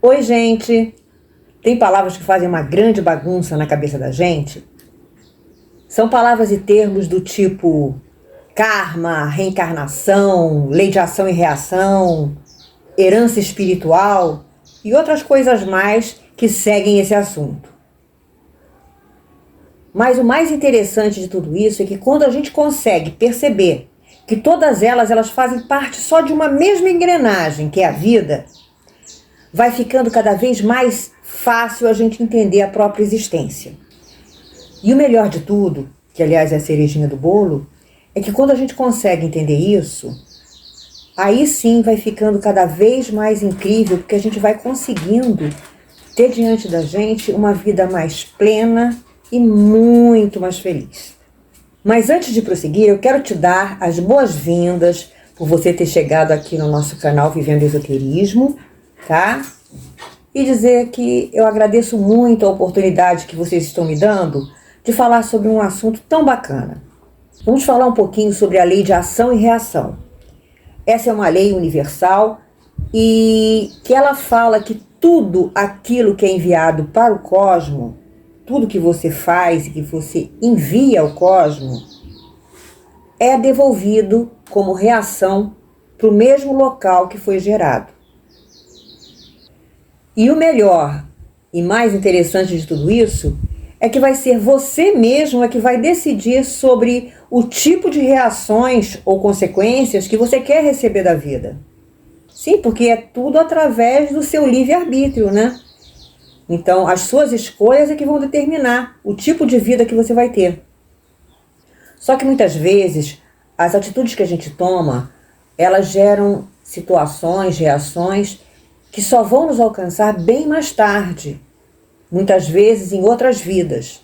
Oi, gente! Tem palavras que fazem uma grande bagunça na cabeça da gente? São palavras e termos do tipo karma, reencarnação, lei de ação e reação, herança espiritual e outras coisas mais que seguem esse assunto. Mas o mais interessante de tudo isso é que quando a gente consegue perceber que todas elas fazem parte só de uma mesma engrenagem, que é a vida, vai ficando cada vez mais fácil a gente entender a própria existência. E o melhor de tudo, que aliás é a cerejinha do bolo, é que quando a gente consegue entender isso, aí sim vai ficando cada vez mais incrível, porque a gente vai conseguindo ter diante da gente uma vida mais plena e muito mais feliz. Mas antes de prosseguir, eu quero te dar as boas-vindas por você ter chegado aqui no nosso canal Vivendo Esoterismo, tá? E dizer que eu agradeço muito a oportunidade que vocês estão me dando de falar sobre um assunto tão bacana. Vamos falar um pouquinho sobre a lei de ação e reação. Essa é uma lei universal e que ela fala que tudo aquilo que é enviado para o cosmos, tudo que você faz e que você envia ao cosmos, é devolvido como reação para o mesmo local que foi gerado. E o melhor e mais interessante de tudo isso é que vai ser você mesmo que vai decidir sobre o tipo de reações ou consequências que você quer receber da vida. Sim, porque é tudo através do seu livre-arbítrio, né? Então, as suas escolhas é que vão determinar o tipo de vida que você vai ter. Só que muitas vezes, as atitudes que a gente toma, elas geram situações, reações que só vão nos alcançar bem mais tarde, muitas vezes em outras vidas.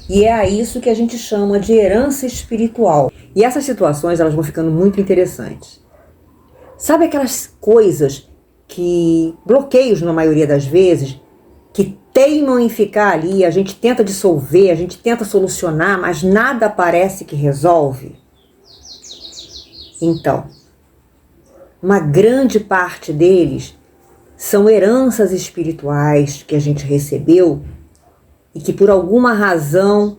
E é a isso que a gente chama de herança espiritual. E essas situações, elas vão ficando muito interessantes. Sabe aquelas coisas bloqueios na maioria das vezes, que teimam em ficar ali, a gente tenta dissolver, a gente tenta solucionar, mas nada parece que resolve? Então, uma grande parte deles são heranças espirituais que a gente recebeu e que por alguma razão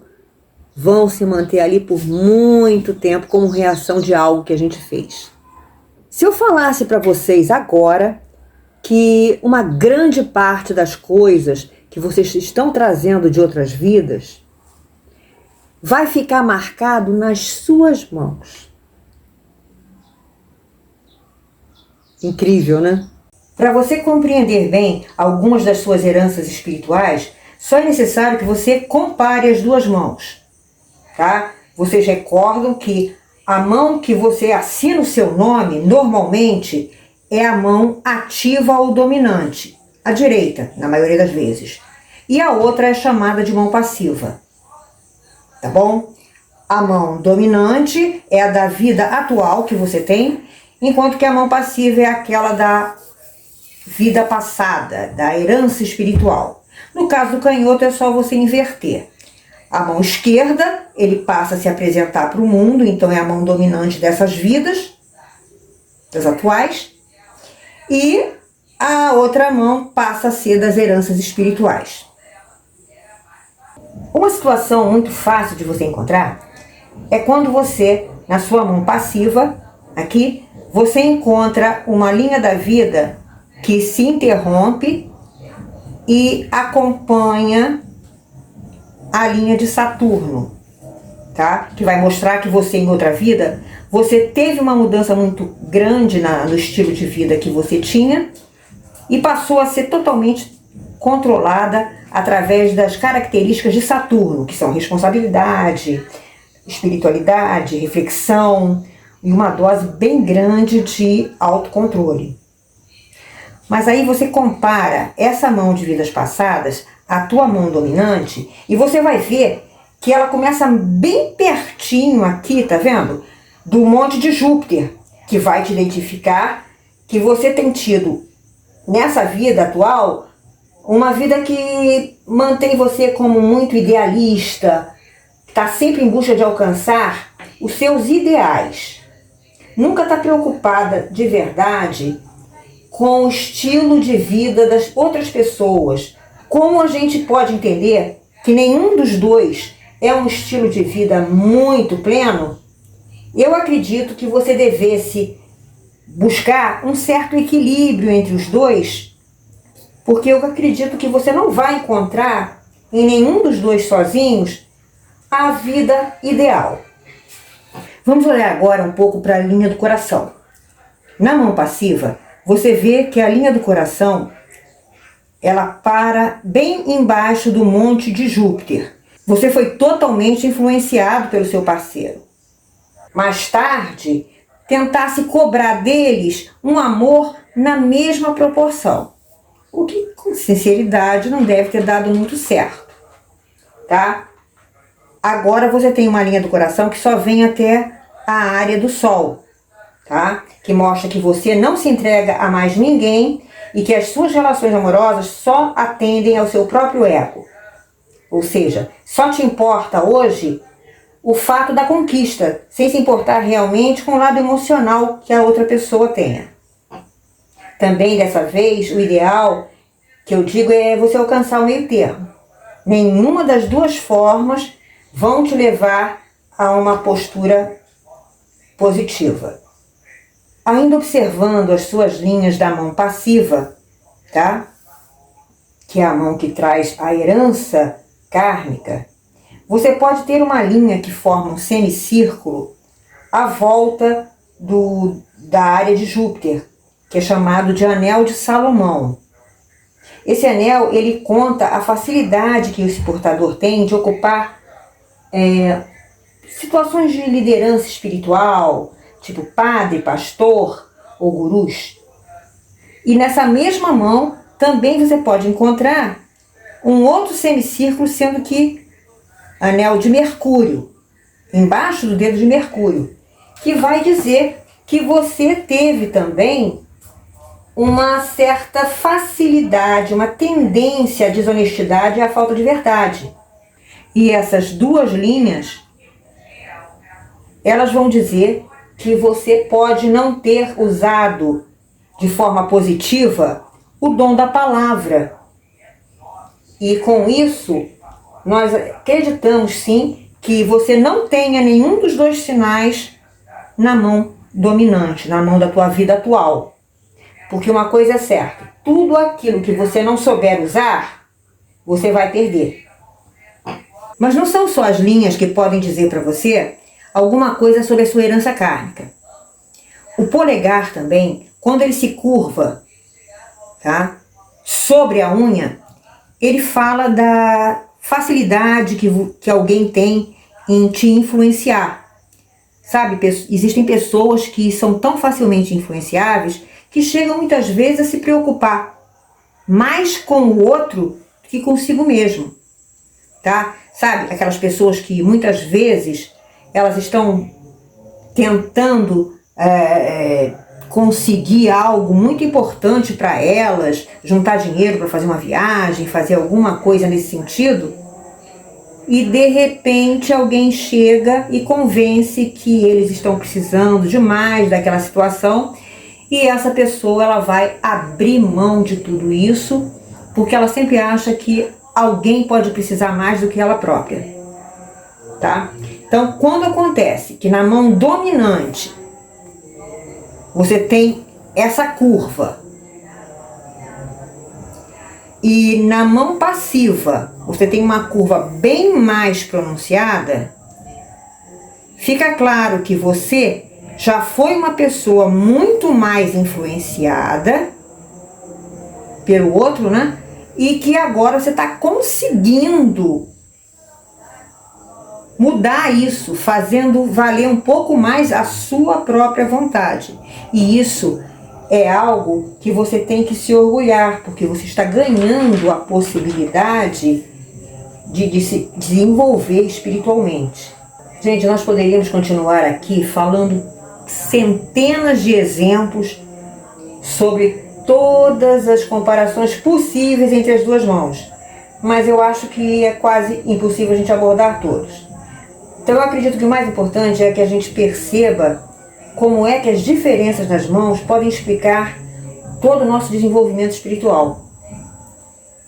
vão se manter ali por muito tempo como reação de algo que a gente fez. Se eu falasse para vocês agora que uma grande parte das coisas que vocês estão trazendo de outras vidas vai ficar marcado nas suas mãos. Incrível, né? Para você compreender bem algumas das suas heranças espirituais, só é necessário que você compare as duas mãos, tá? Vocês recordam que a mão que você assina o seu nome, normalmente, é a mão ativa ou dominante, a direita, na maioria das vezes. E a outra é chamada de mão passiva, tá bom? A mão dominante é a da vida atual que você tem, enquanto que a mão passiva é aquela da vida passada, da herança espiritual. No caso do canhoto é só você inverter. A mão esquerda, ele passa a se apresentar para o mundo, então é a mão dominante dessas vidas, das atuais. E a outra mão passa a ser das heranças espirituais. Uma situação muito fácil de você encontrar é quando você, na sua mão passiva, aqui, você encontra uma linha da vida que se interrompe e acompanha a linha de Saturno, tá? Que vai mostrar que você, em outra vida, você teve uma mudança muito grande no estilo de vida que você tinha e passou a ser totalmente controlada através das características de Saturno, que são responsabilidade, espiritualidade, reflexão e uma dose bem grande de autocontrole. Mas aí você compara essa mão de vidas passadas à tua mão dominante e você vai ver que ela começa bem pertinho aqui, tá vendo? Do monte de Júpiter, que vai te identificar que você tem tido nessa vida atual uma vida que mantém você como muito idealista, está sempre em busca de alcançar os seus ideais. Nunca está preocupada de verdade com o estilo de vida das outras pessoas. Como a gente pode entender que nenhum dos dois é um estilo de vida muito pleno? Eu acredito que você devesse buscar um certo equilíbrio entre os dois, porque eu acredito que você não vai encontrar em nenhum dos dois sozinhos a vida ideal. Vamos olhar agora um pouco para a linha do coração. Na mão passiva, você vê que a linha do coração, ela para bem embaixo do monte de Júpiter. Você foi totalmente influenciado pelo seu parceiro. Mais tarde, tentasse cobrar deles um amor na mesma proporção, o que, com sinceridade, não deve ter dado muito certo, tá? Agora você tem uma linha do coração que só vem até a área do Sol, tá? Que mostra que você não se entrega a mais ninguém e que as suas relações amorosas só atendem ao seu próprio ego. Ou seja, só te importa hoje o fato da conquista, sem se importar realmente com o lado emocional que a outra pessoa tenha. Também, dessa vez, o ideal que eu digo é você alcançar o meio termo. Nenhuma das duas formas vão te levar a uma postura positiva. Ainda observando as suas linhas da mão passiva, tá? Que é a mão que traz a herança kármica, você pode ter uma linha que forma um semicírculo à volta da área de Júpiter, que é chamado de Anel de Salomão. Esse anel, ele conta a facilidade que esse portador tem de ocupar situações de liderança espiritual, tipo padre, pastor ou gurus. E nessa mesma mão também você pode encontrar um outro semicírculo, sendo que anel de Mercúrio, embaixo do dedo de Mercúrio, que vai dizer que você teve também uma certa facilidade, uma tendência à desonestidade e à falta de verdade. E essas duas linhas, elas vão dizer que você pode não ter usado de forma positiva o dom da palavra. E com isso, nós acreditamos sim que você não tenha nenhum dos dois sinais na mão dominante, na mão da tua vida atual. Porque uma coisa é certa, tudo aquilo que você não souber usar, você vai perder. Mas não são só as linhas que podem dizer para você alguma coisa sobre a sua herança kármica. O polegar também, quando ele se curva, tá, sobre a unha, ele fala da facilidade que alguém tem em te influenciar. Sabe, existem pessoas que são tão facilmente influenciáveis que chegam muitas vezes a se preocupar mais com o outro do que consigo mesmo, tá? Sabe, aquelas pessoas que muitas vezes elas estão tentando conseguir algo muito importante para elas, juntar dinheiro para fazer uma viagem, fazer alguma coisa nesse sentido, e de repente alguém chega e convence que eles estão precisando demais daquela situação, e essa pessoa ela vai abrir mão de tudo isso, porque ela sempre acha que alguém pode precisar mais do que ela própria, tá? Então, quando acontece que na mão dominante você tem essa curva e na mão passiva você tem uma curva bem mais pronunciada, fica claro que você já foi uma pessoa muito mais influenciada pelo outro, né? E que agora você está conseguindo mudar isso, fazendo valer um pouco mais a sua própria vontade. E isso é algo que você tem que se orgulhar, porque você está ganhando a possibilidade de se desenvolver espiritualmente. Gente, nós poderíamos continuar aqui falando centenas de exemplos sobre todas as comparações possíveis entre as duas mãos, mas eu acho que é quase impossível a gente abordar todos. Então eu acredito que o mais importante é que a gente perceba como é que as diferenças nas mãos podem explicar todo o nosso desenvolvimento espiritual.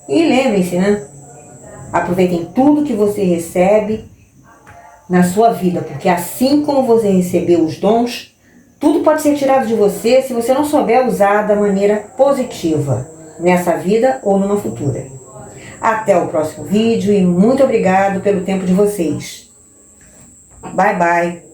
E lembrem-se, né? Aproveitem tudo que você recebe na sua vida, porque assim como você recebeu os dons, tudo pode ser tirado de você se você não souber usar da maneira positiva, nessa vida ou numa futura. Até o próximo vídeo e muito obrigado pelo tempo de vocês. Bye, bye.